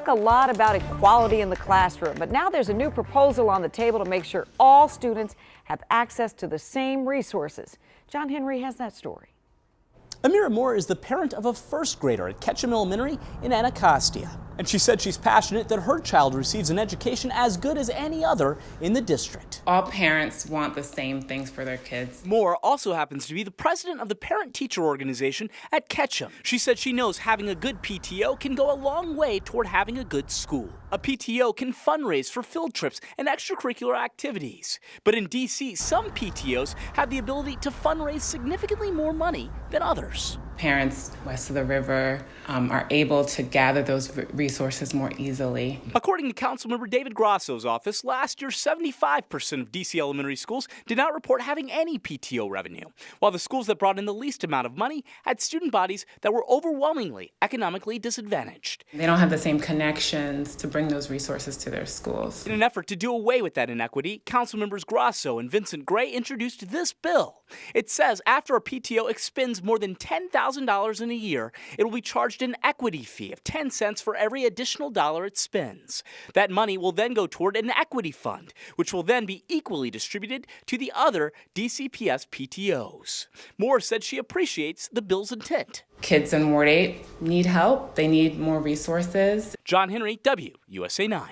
talk a lot about equality in the classroom, but now there's a new proposal on the table to make sure all students have access to the same resources. John Henry has that story. Amira Moore is the parent of a first grader at Ketchum Elementary in Anacostia. And she said she's passionate that her child receives an education as good as any other in the district. All parents want the same things for their kids. Moore also happens to be the president of the parent-teacher organization at Ketchum. She said she knows having a good PTO can go a long way toward having a good school. A PTO can fundraise for field trips and extracurricular activities. But in DC, some PTOs have the ability to fundraise significantly more money than others. Parents west of the river are able to gather those resources more easily. According to Councilmember David Grosso's office, last year 75% of DC elementary schools did not report having any PTO revenue, while the schools that brought in the least amount of money had student bodies that were overwhelmingly economically disadvantaged. They don't have the same connections to bring those resources to their schools. In an effort to do away with that inequity, Councilmembers Grosso and Vincent Gray introduced this bill. It says after a PTO expends more than $10,000 in a year, it will be charged an equity fee of 10 cents for every additional dollar it spends. That money will then go toward an equity fund, which will then be equally distributed to the other DCPS PTOs. Moore said she appreciates the bill's intent. Kids in Ward 8 need help. They need more resources. John Henry, WUSA 9.